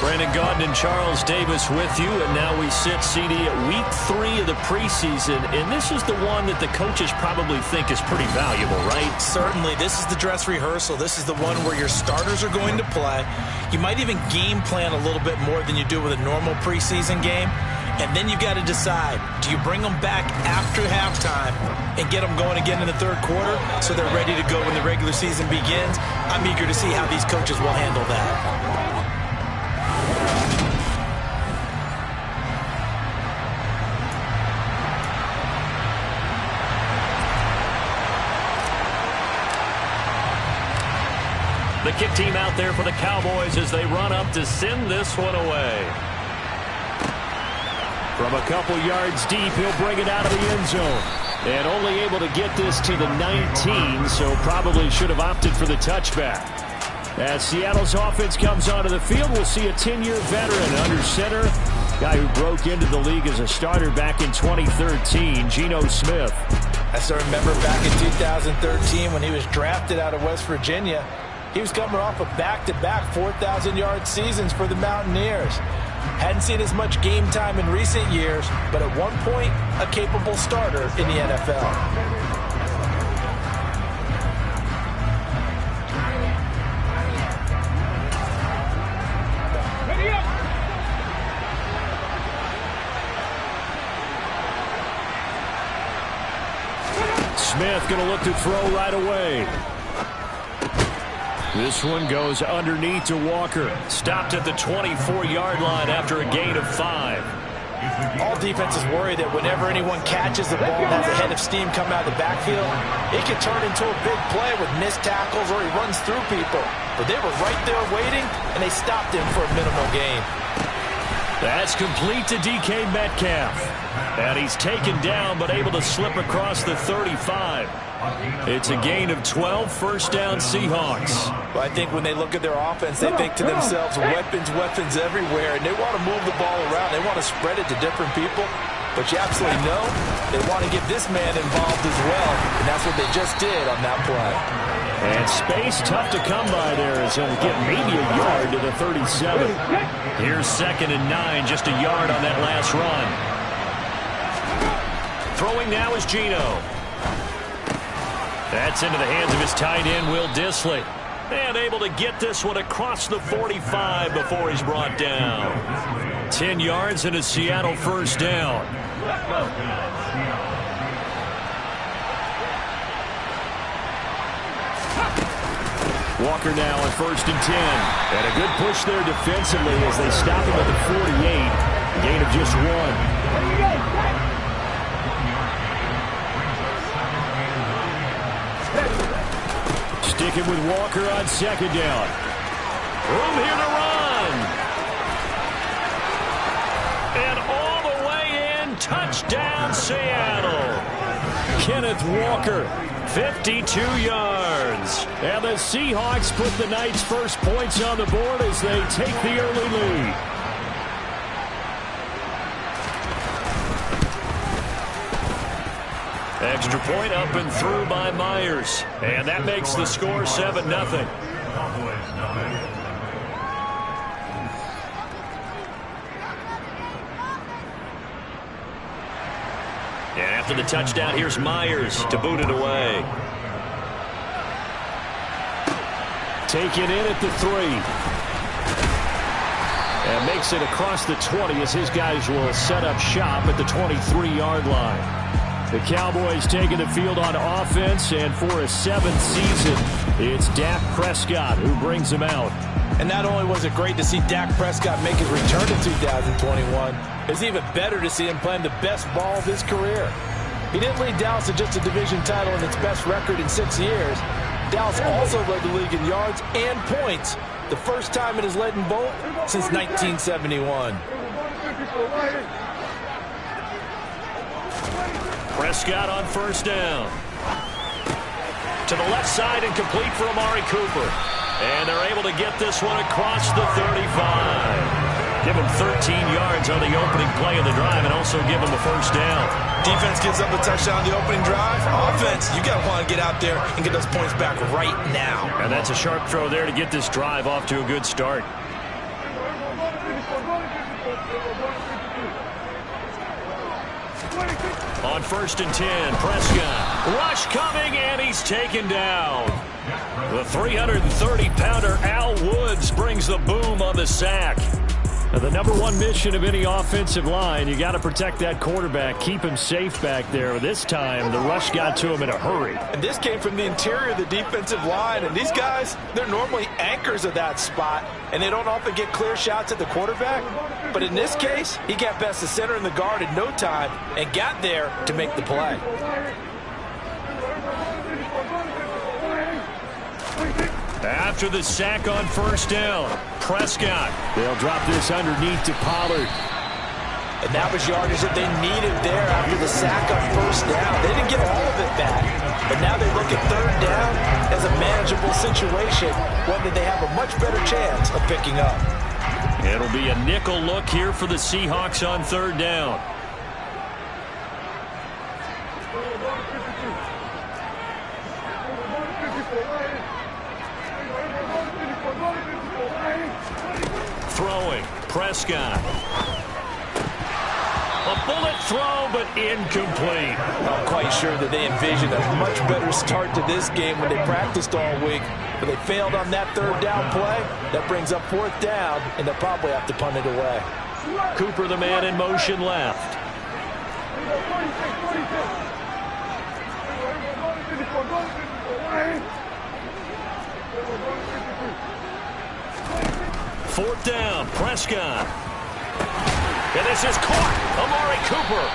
Brandon Gaudin and Charles Davis with you, and now we sit, CD, at week 3 of the preseason, and this is the one that the coaches probably think is pretty valuable, right? Certainly. This is the dress rehearsal. This is the one where your starters are going to play. You might even game plan a little bit more than you do with a normal preseason game, and then you got to decide, do you bring them back after halftime and get them going again in the third quarter so they're ready to go when the regular season begins? I'm eager to see how these coaches will handle that. The kick team out there for the Cowboys as they run up to send this one away. From a couple yards deep, he'll bring it out of the end zone. And only able to get this to the 19, so probably should have opted for the touchback. As Seattle's offense comes onto the field, we'll see a 10-year veteran under center. Guy who broke into the league as a starter back in 2013, Geno Smith. I still remember back in 2013 when he was drafted out of West Virginia. He was coming off of back-to-back 4,000-yard seasons for the Mountaineers. Hadn't seen as much game time in recent years, but at one point, a capable starter in the NFL. Smith going to look to throw right away. This one goes underneath to Walker. Stopped at the 24-yard line after a gain of 5. All defenses worry that whenever anyone catches the ball and has a head of steam come out of the backfield, it can turn into a big play with missed tackles or he runs through people. But they were right there waiting, and they stopped him for a minimal gain. That's complete to DK Metcalf. And he's taken down but able to slip across the 35. It's a gain of 12, first down Seahawks. Well, I think when they look at their offense, they think to themselves, weapons everywhere, and they want to move the ball around. They want to spread it to different people. But you absolutely know they want to get this man involved as well, and that's what they just did on that play. And space tough to come by there as he'll get maybe a yard to the 37. Here's 2nd and 9, just a yard on that last run. Throwing now is Geno. That's into the hands of his tight end, Will Dissly. And able to get this one across the 45 before he's brought down. 10 yards and a Seattle first down. Walker now on 1st and 10. And a good push there defensively as they stop him at the 48. Gain of just 1. Sticking with Walker on 2nd down. Room here to run. And all the way in, touchdown Seattle. Kenneth Walker, 52 yards. And the Seahawks put the night's first points on the board as they take the early lead. Extra point up and through by Myers. And that makes the score 7-0. And after the touchdown, here's Myers to boot it away. Taken in at the 3. And makes it across the 20 as his guys will set up shop at the 23-yard line. The Cowboys taking the field on offense, and for a 7th season, it's Dak Prescott who brings him out. And not only was it great to see Dak Prescott make his return in 2021, it's even better to see him playing the best ball of his career. He didn't lead Dallas to just a division title and its best record in 6 years. Dallas also led the league in yards and points, the first time it has led in both since 1971. Prescott on 1st down. To the left side and complete for Amari Cooper. And they're able to get this one across the 35. Give him 13 yards on the opening play of the drive and also give him a first down. Defense gives up a touchdown on the opening drive. Offense, you got to want to get out there and get those points back right now. And that's a sharp throw there to get this drive off to a good start. On 1st and 10, Prescott. Rush coming, and he's taken down. The 330-pounder Al Woods brings the boom on the sack. Now, the number one mission of any offensive line, you got to protect that quarterback, keep him safe back there. This time, the rush got to him in a hurry. And this came from the interior of the defensive line. And these guys, they're normally anchors of that spot, and they don't often get clear shots at the quarterback. But in this case, he got past the center and the guard in no time and got there to make the play. After the sack on 1st down, Prescott. They'll drop this underneath to Pollard. And that was yardage that they needed there after the sack on 1st down. They didn't get all of it back, but now they look at 3rd down as a manageable situation, one that they have a much better chance of picking up. It'll be a nickel look here for the Seahawks on 3rd down. Throwing, Prescott. A bullet throw, but incomplete. I'm quite sure that they envisioned a much better start to this game when they practiced all week, but they failed on that 3rd down play. That brings up 4th down, and they'll probably have to punt it away. Cooper, the man in motion left. Fourth down, Prescott. And this is caught. Amari Cooper.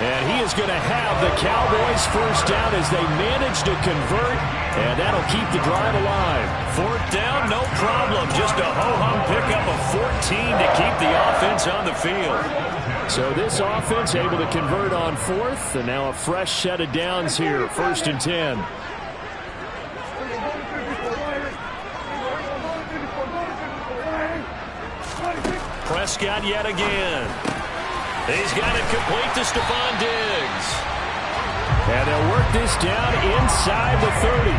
And he is going to have the Cowboys 1st down as they manage to convert. And that'll keep the drive alive. 4th down, no problem. Just a ho-hum pickup of 14 to keep the offense on the field. So this offense able to convert on 4th. And now a fresh set of downs here. 1st and 10. Prescott yet again. He's got it complete to Stephon Diggs. And they'll work this down inside the 30.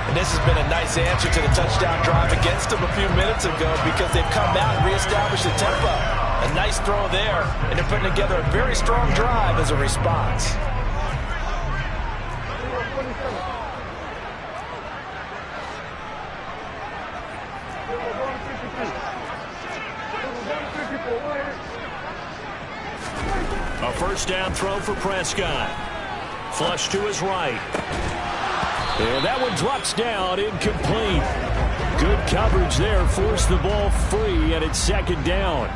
And this has been a nice answer to the touchdown drive against them a few minutes ago because they've come out and reestablished the tempo. A nice throw there, and they're putting together a very strong drive as a response. A 1st down throw for Prescott. Flush to his right. And that one drops down, incomplete. Good coverage there, forced the ball free, and it's 2nd down.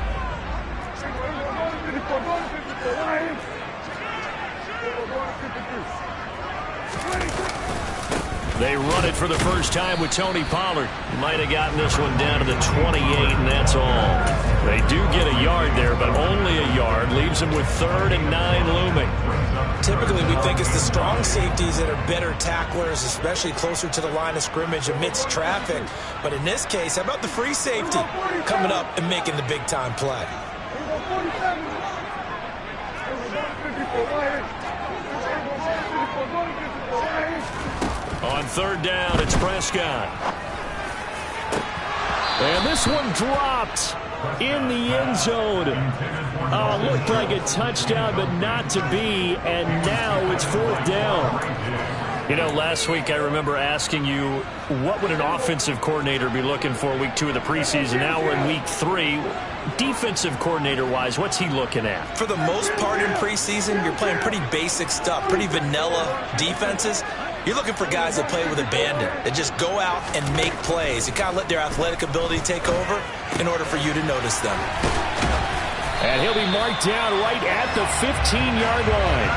They run it for the first time with Tony Pollard. Might have gotten this one down to the 28, and that's all. They do get a yard there, but only a yard. Leaves them with 3rd and 9 looming. Typically, we think it's the strong safeties that are better tacklers, especially closer to the line of scrimmage amidst traffic. But in this case, how about the free safety coming up and making the big-time play? On 3rd down, it's Prescott. And this one dropped in the end zone. Looked like a touchdown, but not to be. And now it's 4th down. You know, last week I remember asking you, what would an offensive coordinator be looking for week 2 of the preseason? Now we're in week 3. Defensive coordinator-wise, what's he looking at? For the most part in preseason, you're playing pretty basic stuff, pretty vanilla defenses. You're looking for guys that play with abandon, that just go out and make plays. You kind of let their athletic ability take over in order for you to notice them. And he'll be marked down right at the 15-yard line.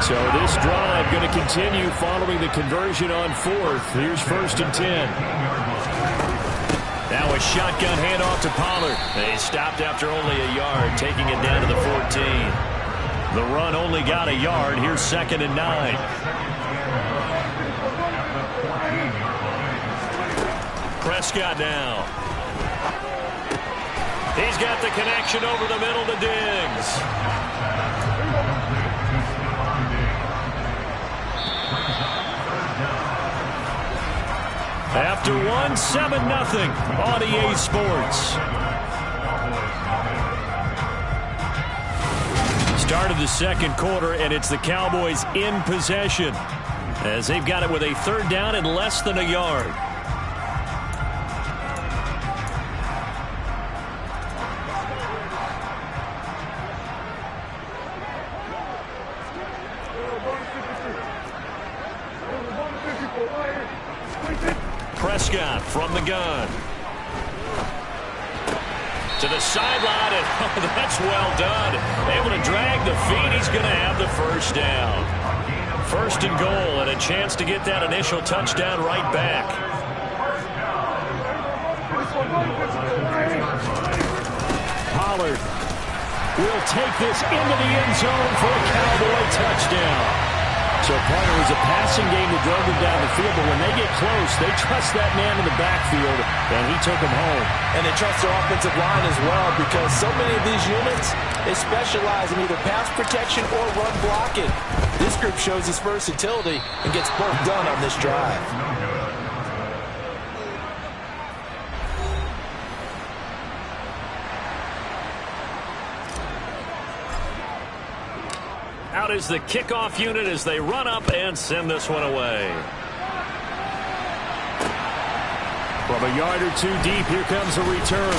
So this drive going to continue following the conversion on 4th. Here's 1st and 10. Now a shotgun handoff to Pollard. They stopped after only a yard, taking it down to the 14. The run only got a yard. Here's 2nd and 9. Prescott now. He's got the connection over the middle to Diggs. After one, 7-0 on EA Sports. Start of the second quarter, and it's the Cowboys in possession as they've got it with a third down and less than a yard. Prescott from the gun. To the sideline, and oh, that's well done. Able to drag the feet. He's going to have the first down. First and goal, and a chance to get that initial touchdown right back. Pollard will take this into the end zone for a Cowboy touchdown. So, partner, it was a passing game that drove them down the field, but when they get close, they trust that man in the backfield, and he took them home. And they trust their offensive line as well, because so many of these units, they specialize in either pass protection or run blocking. This group shows its versatility and gets both done on this drive. Out is the kickoff unit as they run up and send this one away. From a yard or two deep, here comes a return.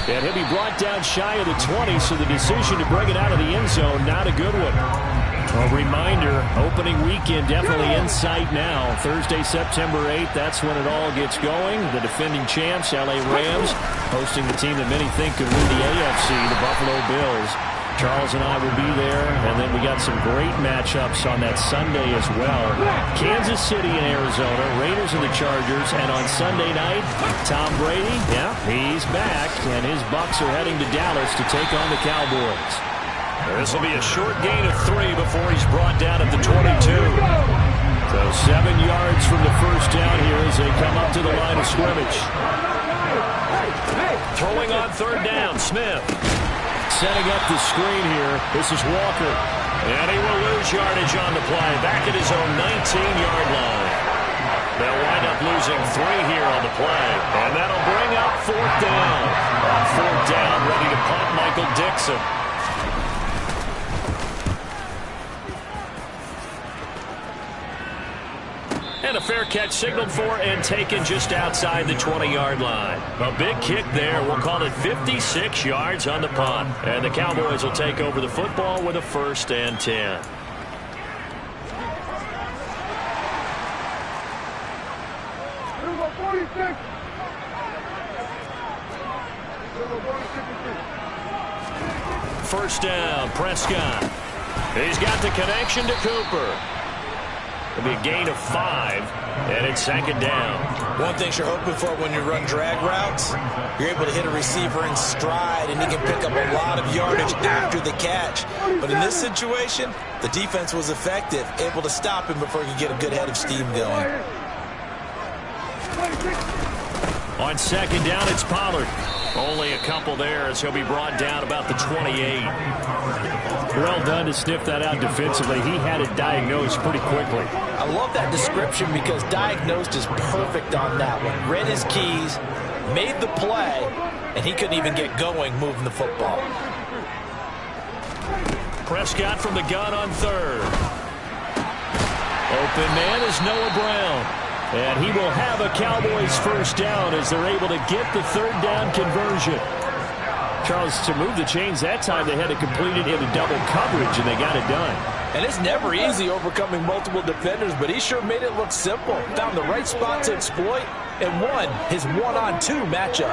And he'll be brought down shy of the 20, so the decision to bring it out of the end zone, not a good one. A reminder, opening weekend definitely in sight now. Thursday, September 8th, that's when it all gets going. The defending champs, LA Rams, hosting the team that many think could win the AFC, the Buffalo Bills. Charles and I will be there, and then we got some great matchups on that Sunday as well. Kansas City and Arizona, Raiders and the Chargers, and on Sunday night, Tom Brady, yeah, he's back, and his Bucs are heading to Dallas to take on the Cowboys. This will be a short gain of 3 before he's brought down at the 22. So 7 yards from the first down here as they come up to the line of scrimmage. Throwing on third down, Smith. Setting up the screen here. This is Walker. And he will lose yardage on the play. Back at his own 19-yard line. They'll wind up losing 3 here on the play. And that'll bring up fourth down. On fourth down, ready to punt Michael Dixon. And a fair catch signaled for and taken just outside the 20-yard line. A big kick there. We'll call it 56 yards on the punt. And the Cowboys will take over the football with a 1st and 10. First down, Prescott. He's got the connection to Cooper. It'll be a gain of 5, and it's 2nd down. One thing you're hoping for when you run drag routes, you're able to hit a receiver in stride, and he can pick up a lot of yardage after the catch. But in this situation, the defense was effective, able to stop him before he could get a good head of steam going. On 2nd down, it's Pollard. Only a couple there as he'll be brought down about the 28. Well done to sniff that out defensively. He had it diagnosed pretty quickly. I love that description because diagnosed is perfect on that one. Read his keys, made the play, and he couldn't even get going moving the football. Prescott from the gun on 3rd. Open man is Noah Brown. And he will have a Cowboys first down as they're able to get the 3rd down conversion. Charles, to move the chains that time, they had to complete it into double coverage, and they got it done. And it's never easy overcoming multiple defenders, but he sure made it look simple. Found the right spot to exploit and won his 1-on-2 matchup.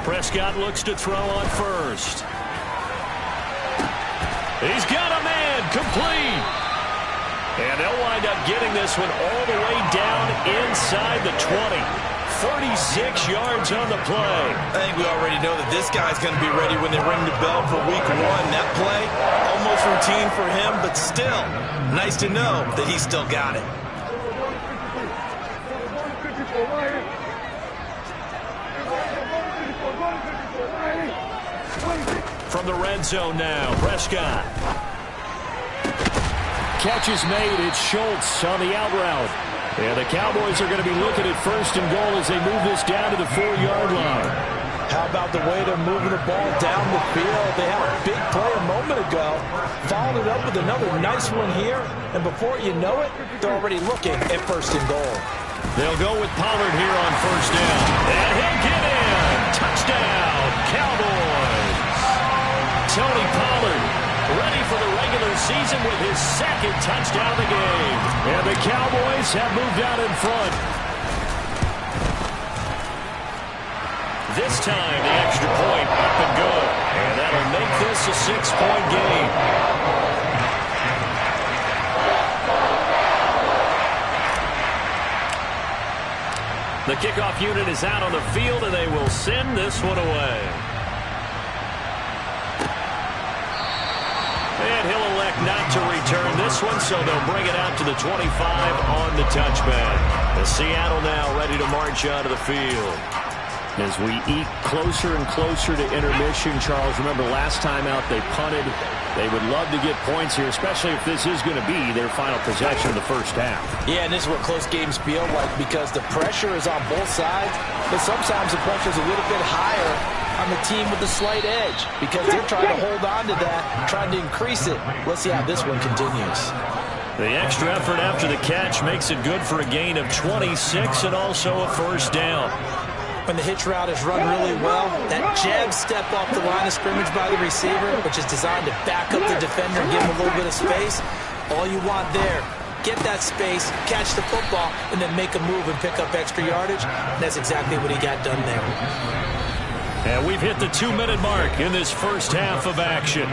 Prescott looks to throw on 1st. He's got a man, complete. And they'll wind up getting this one all the way down inside the 20. 36 yards on the play. I think we already know that this guy's going to be ready when they ring the bell for week 1. That play, almost routine for him, but still, nice to know that he's still got it. From the red zone now, Prescott. Catch is made. It's Schultz on the out route. And the Cowboys are going to be looking at 1st and goal as they move this down to the 4-yard line. How about the way they're moving the ball down the field? They had a big play a moment ago, followed it up with another nice one here, and before you know it, they're already looking at 1st and goal. They'll go with Pollard here on 1st down. And he'll get in. Touchdown, Cowboys. Tony Pollard ready for the regular season with his 2nd touchdown of the game. And the Cowboys have moved out in front. This time, the extra point up and good. And that'll make this a 6-point game. The kickoff unit is out on the field, and they will send this one away. And he'll elect not to return this one, so they'll bring it out to the 25 on the touchback. The Seattle now ready to march onto the field. As we eat closer and closer to intermission, Charles, remember last time out they punted. They would love to get points here, especially if this is going to be their final possession of the first half. Yeah, and this is what close games feel like because the pressure is on both sides, but sometimes the pressure is a little bit higher on the team with the slight edge because they're trying to hold on to that, trying to increase it. Let's see how this one continues. The extra effort after the catch makes it good for a gain of 26 and also a 1st down. When the hitch route is run really well, that jab step off the line of scrimmage by the receiver, which is designed to back up the defender and give him a little bit of space, all you want there, get that space, catch the football, and then make a move and pick up extra yardage. And that's exactly what he got done there. And we've hit the 2-minute mark in this first half of action.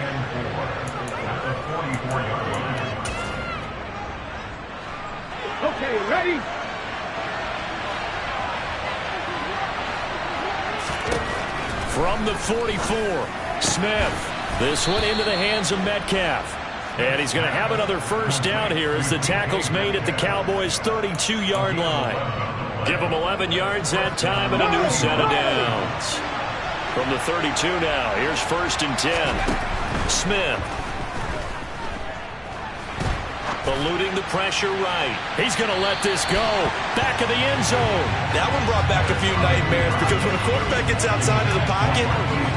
Okay, ready? From the 44, Smith. This one into the hands of Metcalf. And he's going to have another 1st down here as the tackle's made at the Cowboys' 32-yard line. Give them 11 yards that time and a new set of downs. From the 32 now, here's 1st and 10. Smith. Eluding the pressure right. He's going to let this go. Back of the end zone. That one brought back a few nightmares because when a quarterback gets outside of the pocket,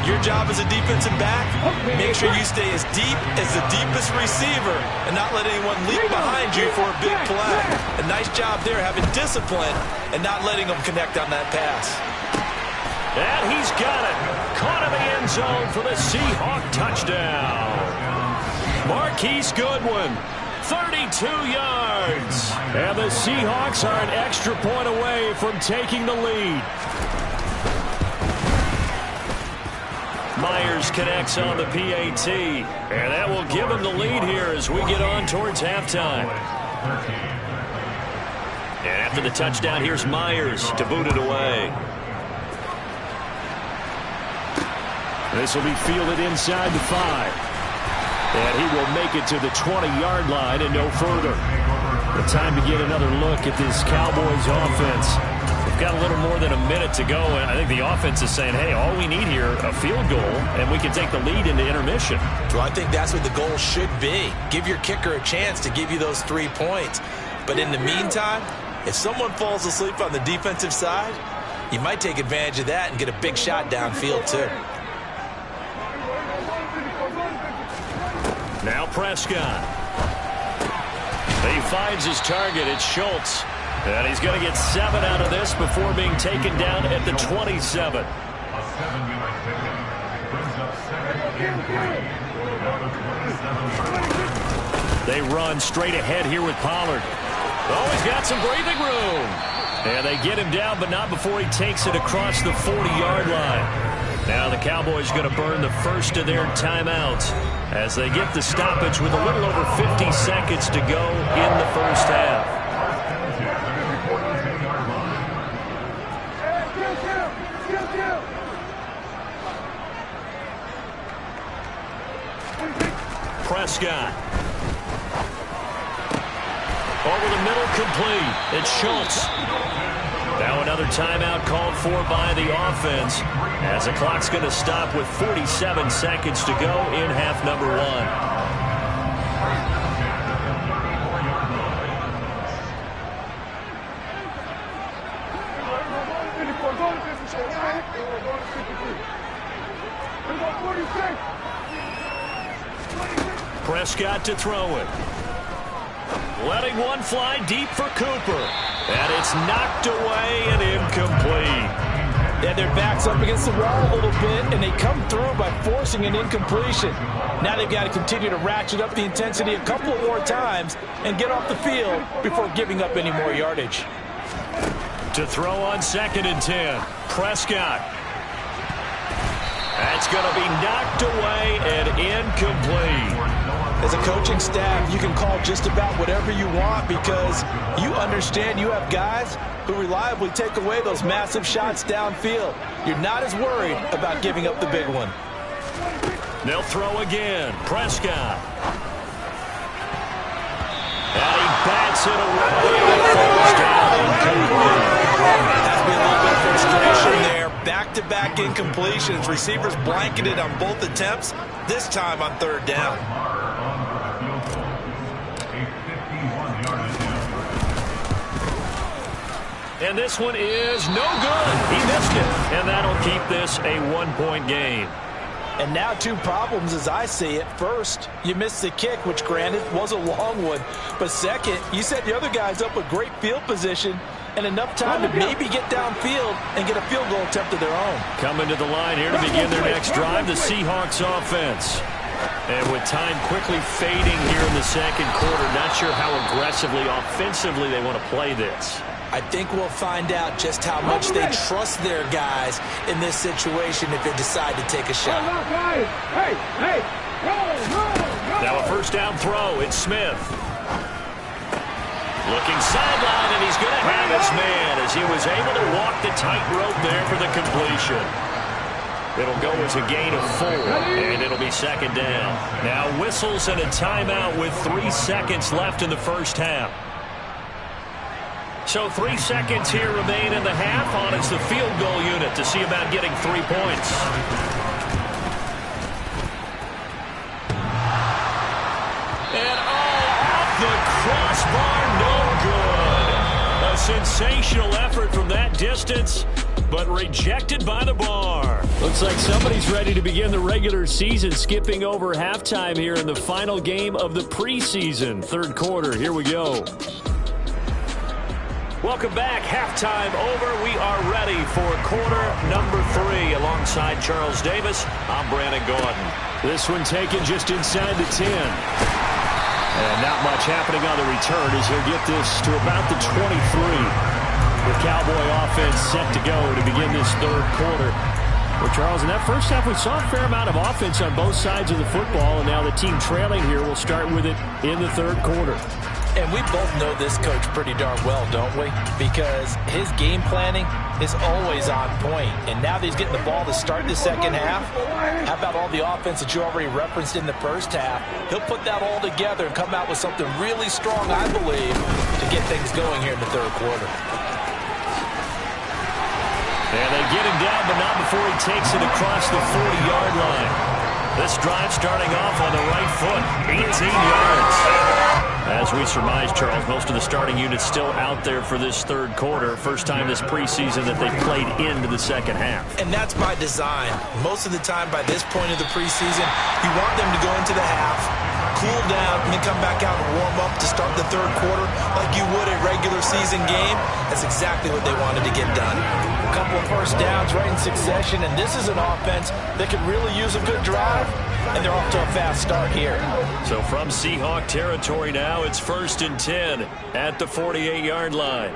your job as a defensive back, make sure you stay as deep as the deepest receiver and not let anyone leap behind you for a big play. A nice job there having discipline and not letting them connect on that pass. And he's got it. Caught in the end zone for the Seahawk touchdown. Marquise Goodwin. 32 yards. And the Seahawks are an extra point away from taking the lead. Myers connects on the PAT. And that will give him the lead here as we get on towards halftime. And after the touchdown, here's Myers to boot it away. This will be fielded inside the 5. And he will make it to the 20-yard line and no further. The time to get another look at this Cowboys offense. We've got a little more than a minute to go, and I think the offense is saying, hey, all we need here, a field goal, and we can take the lead into intermission. Well, I think that's what the goal should be. Give your kicker a chance to give you those 3 points. But in the meantime, if someone falls asleep on the defensive side, you might take advantage of that and get a big shot downfield, too. Now Prescott. He finds his target. It's Schultz. And he's going to get 7 out of this before being taken down at the 27. They run straight ahead here with Pollard. Oh, he's got some breathing room. And they get him down, but not before he takes it across the 40-yard line. Now the Cowboys going to burn the first of their timeouts as they get the stoppage with a little over 50 seconds to go in the first half. Prescott. Over the middle, complete. It's Schultz. Now another timeout called for by the offense as the clock's going to stop with 47 seconds to go in half number 1. Prescott to throw it. Letting one fly deep for Cooper. And it's knocked away and incomplete. And their back's up against the wall a little bit, and they come through by forcing an incompletion. Now they've got to continue to ratchet up the intensity a couple of more times and get off the field before giving up any more yardage. To throw on 2nd and 10. Prescott. That's going to be knocked away and incomplete. As a coaching staff, you can call just about whatever you want because you understand you have guys who reliably take away those massive shots downfield. You're not as worried about giving up the big one. They'll throw again. Prescott. And he bats it away. First down, incomplete. Has to be a little bit of frustration there. Back-to-back incompletions. Receivers blanketed on both attempts, this time on 3rd down. And this one is no good. He missed it. And that'll keep this a 1-point game. And now 2 problems as I see it. First, you missed the kick, which granted was a long one. But second, you set the other guys up with great field position and enough time to maybe get downfield and get a field goal attempt of their own. Coming to the line here to begin their next drive, the Seahawks offense. And with time quickly fading here in the 2nd quarter, not sure how aggressively, offensively they want to play this. I think we'll find out just how much they trust their guys in this situation if they decide to take a shot. Now a 1st down throw. It's Smith. Looking sideline, and he's going to have his man as he was able to walk the tightrope there for the completion. It'll go as a gain of 4, and it'll be 2nd down. Now whistles and a timeout with 3 seconds left in the 1st half. So 3 seconds here remain in the half on as the field goal unit to see about getting 3 points. And off the crossbar, no good. A sensational effort from that distance, but rejected by the bar. Looks like somebody's ready to begin the regular season, skipping over halftime here in the final game of the preseason. 3rd quarter, here we go. Welcome back. Halftime over. We are ready for quarter number 3. Alongside Charles Davis, I'm Brandon Gordon. This one taken just inside the 10. And not much happening on the return as he'll get this to about the 23. The Cowboy offense set to go to begin this 3rd quarter. Well, Charles, in that 1st half, we saw a fair amount of offense on both sides of the football, and now the team trailing here will start with it in the 3rd quarter. And we both know this coach pretty darn well, don't we? Because his game planning is always on point. And now that he's getting the ball to start the 2nd half, how about all the offense that you already referenced in the 1st half? He'll put that all together and come out with something really strong, I believe, to get things going here in the 3rd quarter. And they get him down, but not before he takes it across the 40-yard line. This drive starting off on the right foot, 18 yards. As we surmise, Charles, most of the starting units still out there for this 3rd quarter. First time this preseason that they played into the 2nd half. And that's by design. Most of the time by this point of the preseason, you want them to go into the half, cool down, and then come back out and warm up to start the 3rd quarter like you would a regular season game. That's exactly what they wanted to get done. A couple of 1st downs right in succession, and this is an offense that could really use a good drive, and they're off to a fast start here. So from Seahawk territory now, it's 1st and 10 at the 48-yard line.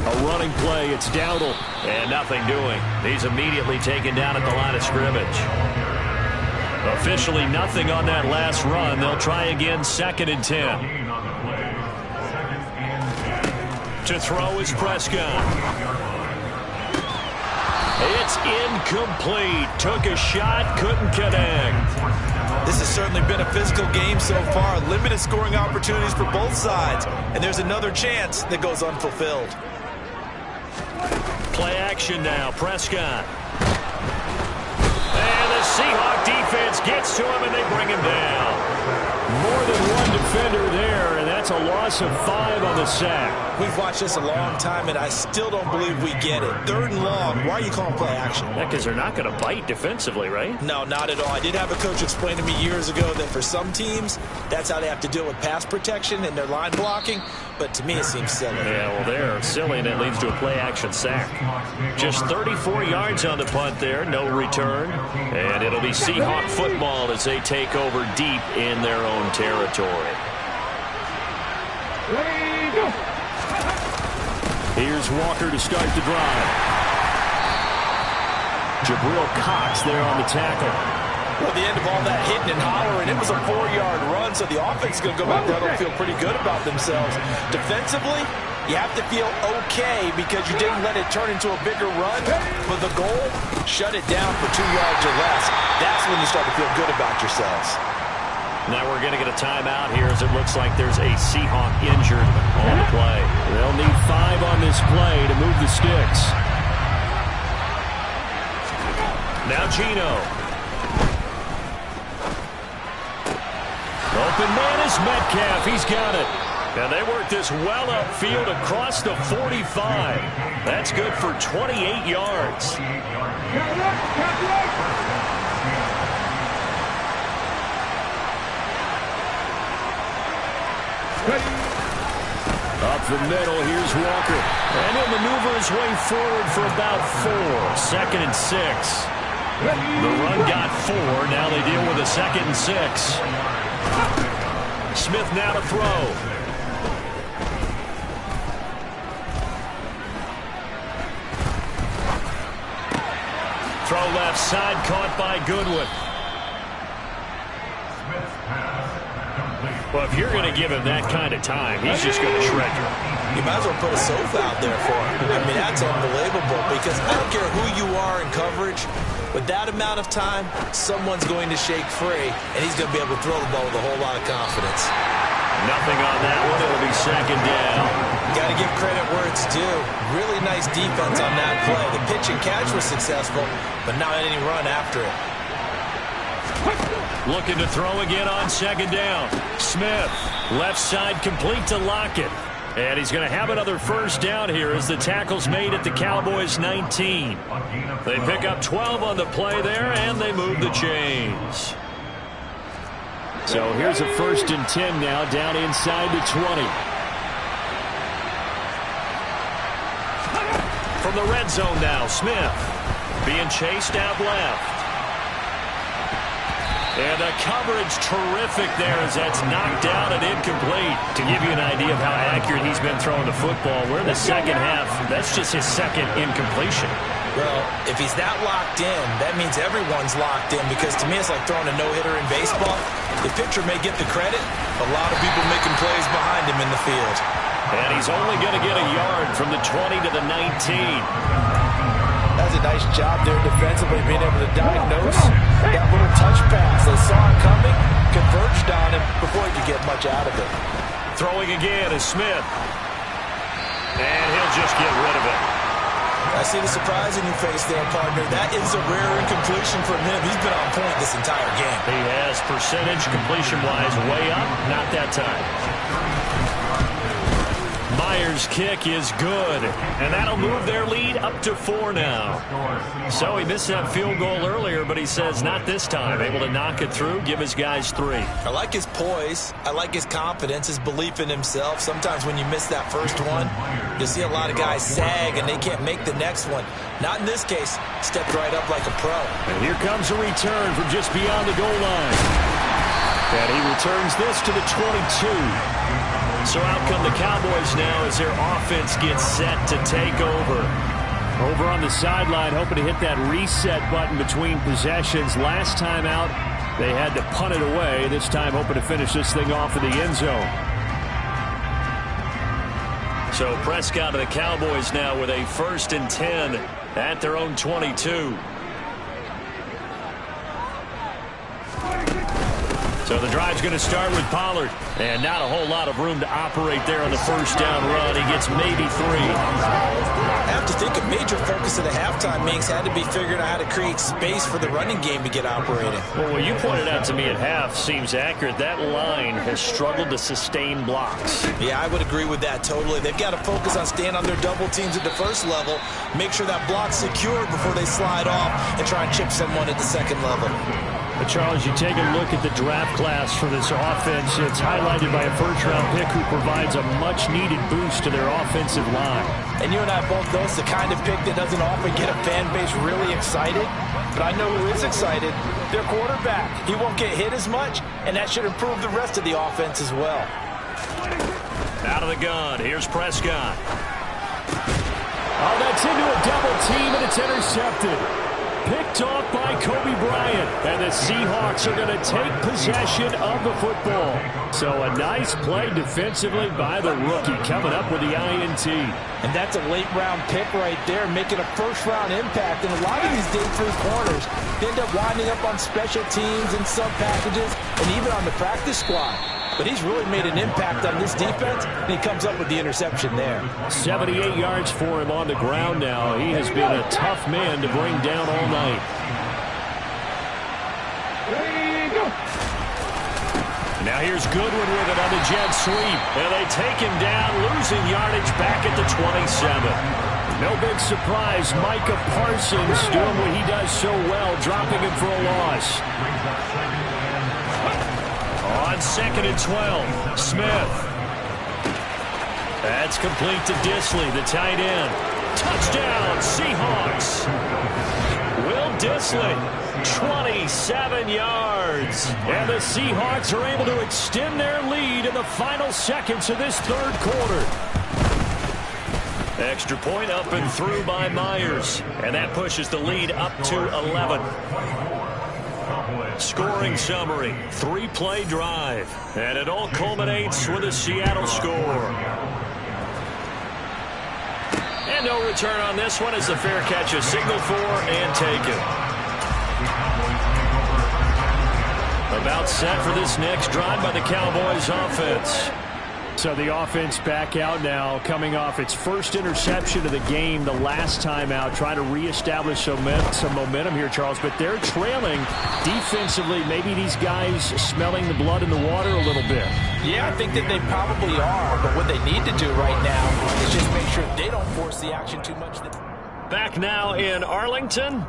A running play, it's Dowdle, and nothing doing. He's immediately taken down at the line of scrimmage. Officially nothing on that last run. They'll try again, 2nd and 10. To throw is Prescott. It's incomplete. Took a shot, couldn't connect. This has certainly been a physical game so far. Limited scoring opportunities for both sides. And there's another chance that goes unfulfilled. Play action now. Prescott. And the Seahawk defense gets to him, and they bring him down. More than one defender there, and that's a loss of 5 on the sack. We've watched this a long time, and I still don't believe we get it. 3rd and long. Why are you calling play action? Yeah, because they're not going to bite defensively, right? No, not at all. I did have a coach explain to me years ago that for some teams, that's how they have to deal with pass protection and their line blocking. But to me, it seems silly. Yeah, well, they're silly, and it leads to a play-action sack. Just 34 yards on the punt there, no return. And it'll be Seahawk football as they take over deep in their own territory. Here's Walker to start the drive. Jabril Cox there on the tackle. Well, the end of all that hitting and hollering, it was a 4-yard run, so the offense is going to go back there and feel pretty good about themselves. Defensively, you have to feel okay because you didn't let it turn into a bigger run. But the goal, shut it down for 2 yards or less. That's when you start to feel good about yourselves. Now we're going to get a timeout here as it looks like there's a Seahawk injured on the play. They'll need 5 on this play to move the sticks. Now Gino. Open man is Metcalf. He's got it. And they work this well upfield across the 45. That's good for 28 yards. Up the middle, here's Walker. And he'll maneuver his way forward for about 4. 2nd and 6. The run got 4. Now they deal with a 2nd and 6. Smith now to throw. Throw left side, caught by Goodwin. Well, if you're going to give him that kind of time, he's just going to shred you. You might as well put a sofa out there for him. I mean, that's unbelievable because I don't care who you are in coverage. With that amount of time, someone's going to shake free, and he's going to be able to throw the ball with a whole lot of confidence. Nothing on that one. It'll be 2nd down. Got to give credit where it's due. Really nice defense on that play. The pitch and catch was successful, but not any run after it. Looking to throw again on 2nd down. Smith, left side complete to Lockett. And he's going to have another 1st down here as the tackle's made at the Cowboys' 19. They pick up 12 on the play there, and they move the chains. So here's a 1st and 10 now, down inside the 20. From the red zone now, Smith being chased out left. And the coverage terrific there as that's knocked down and incomplete. To give you an idea of how accurate he's been throwing the football, we're in the 2nd half. That's just his 2nd incompletion. Well, if he's that locked in, that means everyone's locked in because to me it's like throwing a no-hitter in baseball. The pitcher may get the credit, a lot of people making plays behind him in the field. And he's only going to get a yard from the 20 to the 19. That's a nice job there defensively, being able to diagnose that little touch pass. They saw it coming, converged on him before he could get much out of it. Throwing again is Smith. And he'll just get rid of it. I see the surprise in your face there, partner. That is a rare incompletion from him. He's been on point this entire game. He has percentage completion-wise way up. Not that time. Myers' kick is good, and that'll move their lead up to 4 now. So he missed that field goal earlier, but he says not this time. Able to knock it through, give his guys 3. I like his poise. I like his confidence, his belief in himself. Sometimes when you miss that first one, you'll see a lot of guys sag, and they can't make the next one. Not in this case. Stepped right up like a pro. And here comes a return from just beyond the goal line. And he returns this to the 22. So out come the Cowboys now as their offense gets set to take over. Over on the sideline, hoping to hit that reset button between possessions. Last time out, they had to punt it away. This time hoping to finish this thing off in the end zone. So Prescott of the Cowboys now with a 1st and 10 at their own 22. So the drive's going to start with Pollard. And not a whole lot of room to operate there on the first down run. He gets maybe 3. I have to think a major focus of the halftime Minks had to be figuring out how to create space for the running game to get operating. Well, what you pointed out to me at half seems accurate. That line has struggled to sustain blocks. Yeah, I would agree with that totally. They've got to focus on staying on their double teams at the first level, make sure that block's secure before they slide off and try and chip someone at the second level. But Charles, you take a look at the draft class for this offense. It's highlighted by a first-round pick who provides a much-needed boost to their offensive line. And you and I both know it's the kind of pick that doesn't often get a fan base really excited. But I know who is excited. Their quarterback. He won't get hit as much, and that should improve the rest of the offense as well. Out of the gun. Here's Prescott. Oh, that's into a double team, and it's intercepted. Picked off by Kobe Bryant, and the Seahawks are going to take possession of the football. So a nice play defensively by the rookie, coming up with the INT. And that's a late-round pick right there, making a first-round impact. And a lot of these day 3 corners, they end up winding up on special teams and sub-packages and even on the practice squad. But he's really made an impact on this defense, and he comes up with the interception there. 78 yards for him on the ground now. He has been a tough man to bring down all night. Now here's Goodwin with it on the jet sweep. And they take him down, losing yardage back at the 27. No big surprise. Micah Parsons doing what he does so well, dropping him for a loss. On 2nd and 12, Smith. That's complete to Disley, the tight end. Touchdown, Seahawks. Will Disley, 27 yards. And the Seahawks are able to extend their lead in the final seconds of this third quarter. Extra point up and through by Myers. And that pushes the lead up to 11. Scoring summary, 3-play drive. And it all culminates with a Seattle score. And no return on this one as the fair catch is signaled for and taken. About set for this next drive by the Cowboys offense. So the offense back out now, coming off its first interception of the game the last time out, trying to reestablish some momentum here, Charles. But they're trailing defensively. Maybe these guys smelling the blood in the water a little bit. Yeah, I think that they probably are. But what they need to do right now is just make sure they don't force the action too much. Back now in Arlington.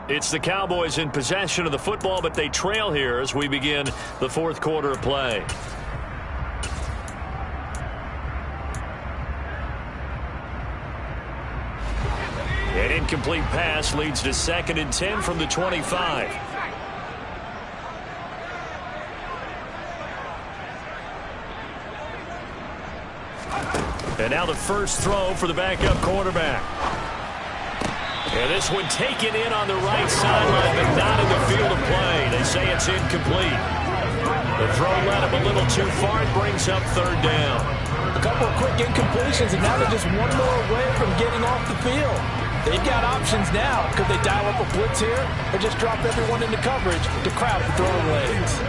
It's the Cowboys in possession of the football, but they trail here as we begin the fourth quarter of play. An incomplete pass leads to 2nd and 10 from the 25. And now the first throw for the backup quarterback. And this one taken in on the right sideline, but not in the field of play. They say it's incomplete. The throw led him a little too far. It brings up 3rd down. A couple of quick incompletions, and now they're just one more away from getting off the field. They've got options now. Could they dial up a blitz here or just drop everyone into coverage to crowd the throwing lanes?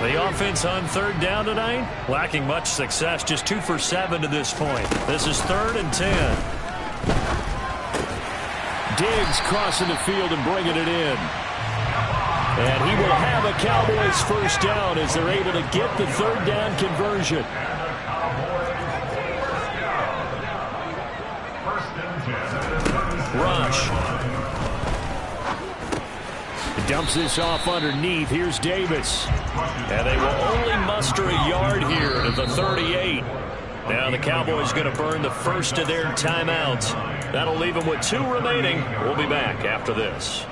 The offense on 3rd down tonight, lacking much success, just 2 for 7 to this point. This is 3rd and 10. Diggs crossing the field and bringing it in. And he will have a Cowboys first down as they're able to get the 3rd down conversion. Rush. Dumps this off underneath. Here's Davis. And they will only muster a yard here to the 38. Now the Cowboys going to burn the first of their timeouts. That'll leave them with 2 remaining. We'll be back after this.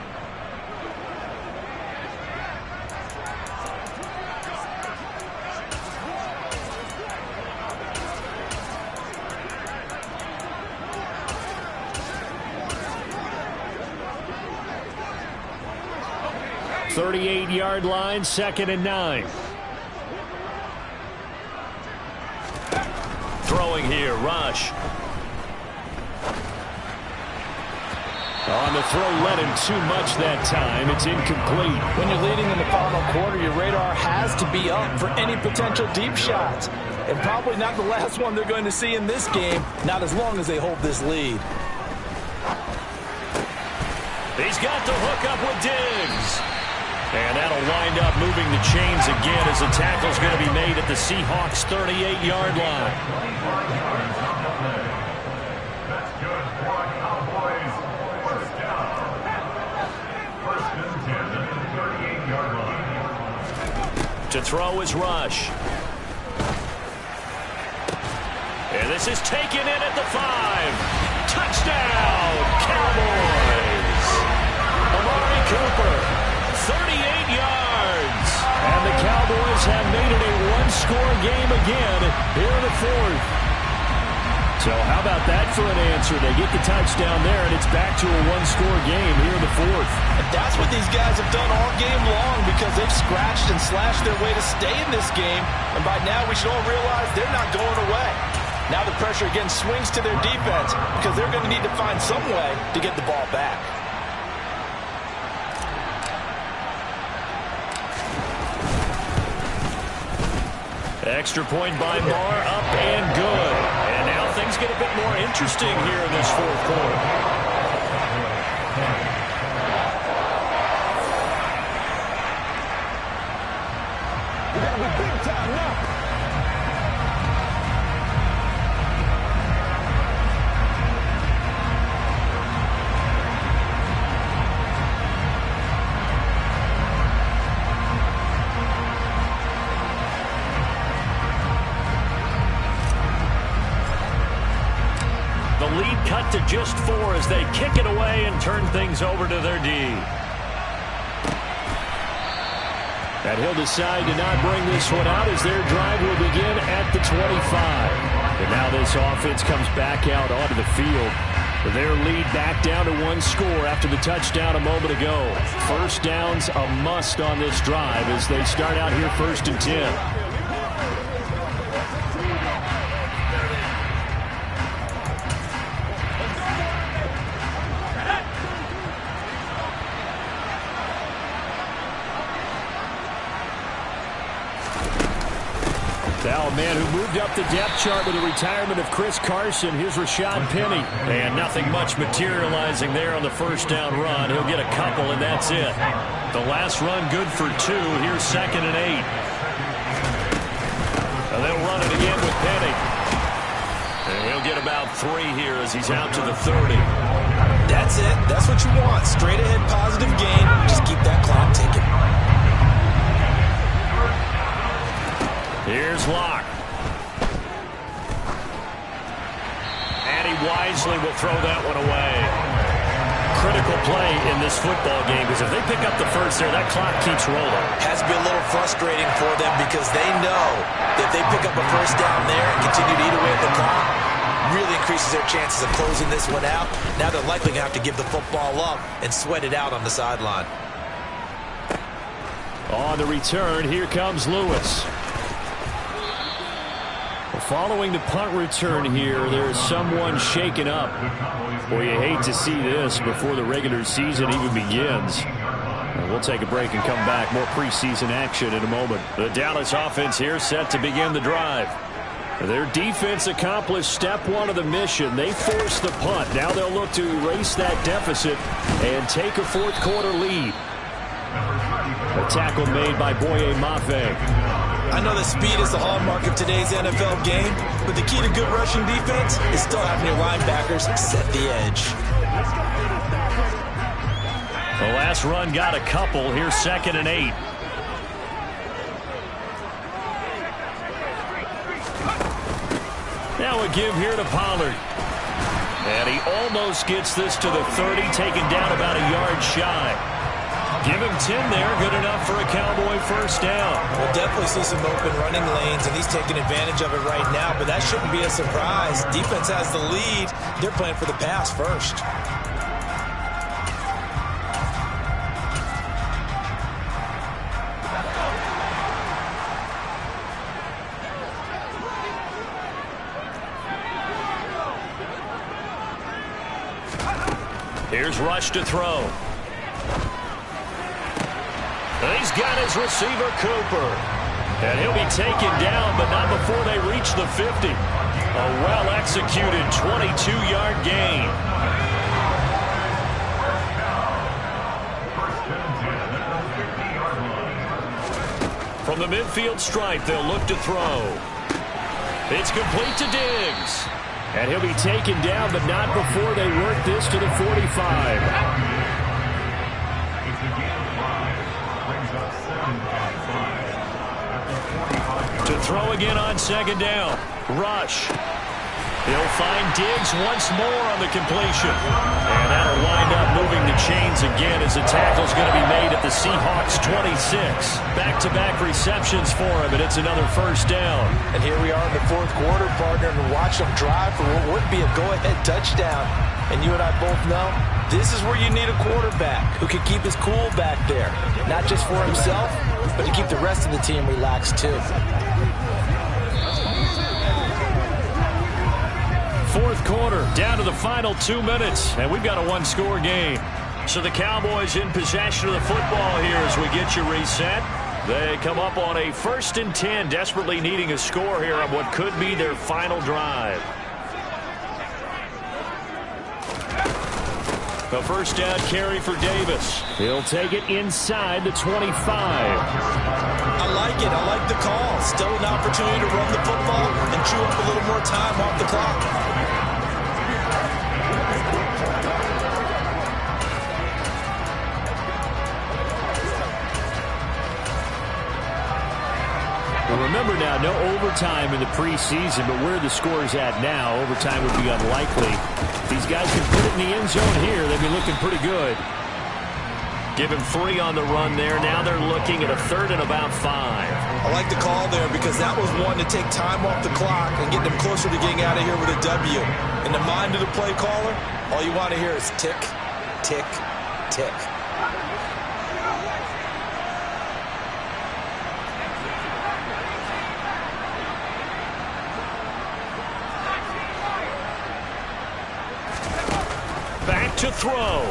.38-yard line, 2nd and 9. Throwing here, Rush. On the throw, led him too much that time. It's incomplete. When you're leading in the final quarter, your radar has to be up for any potential deep shots. And probably not the last one they're going to see in this game, not as long as they hold this lead. He's got the hook up with Diggs. And that'll wind up moving the chains again as the tackle's going to be made at the Seahawks' 38-yard line. To throw is Rush. And this is taken in at the 5. Touchdown, Cowboys. Amari Cooper, 38 yards. And the Cowboys have made it a one-score game again here in the 4th. So how about that for an answer? They get the touchdown there, and it's back to a one-score game here in the 4th. And that's what these guys have done all game long because they've scratched and slashed their way to stay in this game. And by now, we should all realize they're not going away. Now the pressure again swings to their defense because they're going to need to find some way to get the ball back. Extra point by Barr, up and good. And now things get a bit more interesting here in this 4th quarter. We gotta be big time now. Lead cut to just 4 as they kick it away and turn things over to their D. And he'll decide to not bring this one out as their drive will begin at the 25. And now this offense comes back out onto the field. Their lead back down to 1 score after the touchdown a moment ago. First down's a must on this drive as they start out here 1st and 10. Now a man who moved up the depth chart with the retirement of Chris Carson. Here's Rashad Penny. And nothing much materializing there on the first down run. He'll get a couple, and that's it. The last run good for 2. Here's 2nd and 8. And they'll run it again with Penny. And he'll get about 3 here as he's out to the 30. That's it. That's what you want. Straight ahead positive gain. Just keep that clock ticking. Here's Locke. And he wisely will throw that one away. Critical play in this football game because if they pick up the first there, that clock keeps rolling. Has to be a little frustrating for them because they know that if they pick up a first down there and continue to eat away at the clock, really increases their chances of closing this one out. Now they're likely going to have to give the football up and sweat it out on the sideline. On the return, here comes Lewis. Following the punt return here, there's someone shaken up. Boy, you hate to see this before the regular season even begins. We'll take a break and come back. More preseason action in a moment. The Dallas offense here set to begin the drive. Their defense accomplished step 1 of the mission. They forced the punt. Now they'll look to erase that deficit and take a 4th quarter lead. A tackle made by Boye Mafe. I know that speed is the hallmark of today's NFL game, but the key to good rushing defense is still having your linebackers set the edge. The last run got a couple. Here's 2nd and 8. Now a give here to Pollard. And he almost gets this to the 30, taken down about a yard shy. Give him 10 there, good enough for a Cowboy first down. We'll definitely see some open running lanes, and he's taking advantage of it right now, but that shouldn't be a surprise. Defense has the lead. They're playing for the pass first. Here's Rush to throw. He's got his receiver, Cooper. And he'll be taken down, but not before they reach the 50. A well-executed 22-yard gain. From the midfield stripe, they'll look to throw. It's complete to Diggs. And he'll be taken down, but not before they work this to the 45. To throw again on second down. Rush. He'll find Diggs once more on the completion. And that'll wind up moving the chains again as the tackle's going to be made at the Seahawks 26. Back-to-back receptions for him, and it's another first down. And here we are in the fourth quarter, partner, and watch them drive for what would be a go-ahead touchdown. And you and I both know this is where you need a quarterback who can keep his cool back there. Not just for himself, but to keep the rest of the team relaxed too. Fourth quarter, down to the final 2 minutes, and we've got a one-score game. So the Cowboys in possession of the football here as we get you reset. They come up on a 1st and 10, desperately needing a score here on what could be their final drive. A first down carry for Davis. He'll take it inside the 25. I like it. I like the call. Still an opportunity to run the football and chew up a little more time off the clock. Well, remember now, no overtime in the preseason, but where the score's at now, overtime would be unlikely. If these guys can put it in the end zone here, they'd be looking pretty good. Give him 3 on the run there. Now they're looking at a 3rd and about 5. I like the call there because that was one to take time off the clock and get them closer to getting out of here with a W. In the mind of the play caller, all you want to hear is tick, tick, tick. Back to throw.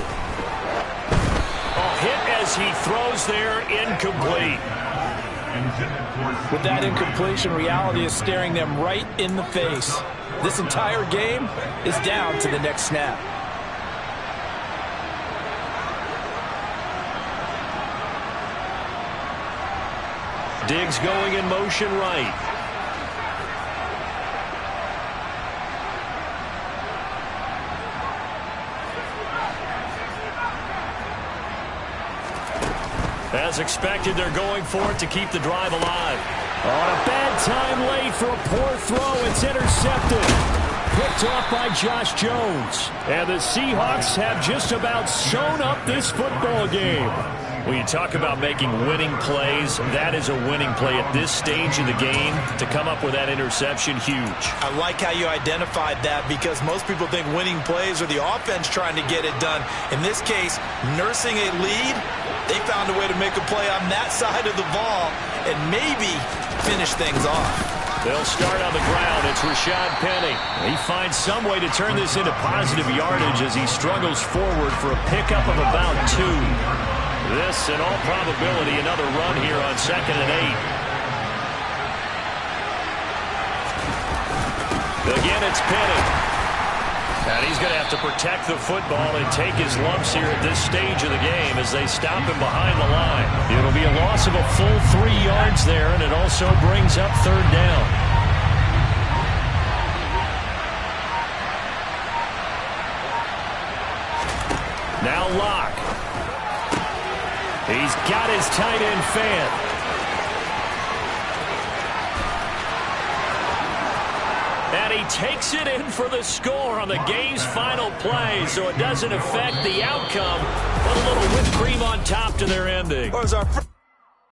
A hit as he throws there, incomplete. With that incompletion, reality is staring them right in the face. This entire game is down to the next snap. Diggs going in motion right. As expected, they're going for it to keep the drive alive. On a bad time late for a poor throw. It's intercepted. Picked off by Josh Jones. And the Seahawks have just about sewn up this football game. When you talk about making winning plays, that is a winning play at this stage of the game. To come up with that interception, huge. I like how you identified that because most people think winning plays are the offense trying to get it done. In this case, nursing a lead, they found a way to make a play on that side of the ball and maybe finish things off. They'll start on the ground. It's Rashad Penny. He finds some way to turn this into positive yardage as he struggles forward for a pickup of about 2. This, in all probability, another run here on 2nd and 8. Again, it's Penny. And he's going to have to protect the football and take his lumps here at this stage of the game as they stop him behind the line. It'll be a loss of a full 3 yards there, and it also brings up 3rd down. Now Locke. He's got his tight end fan. And he takes it in for the score on the game's final play, so it doesn't affect the outcome, but a little whipped cream on top to their ending. Or as our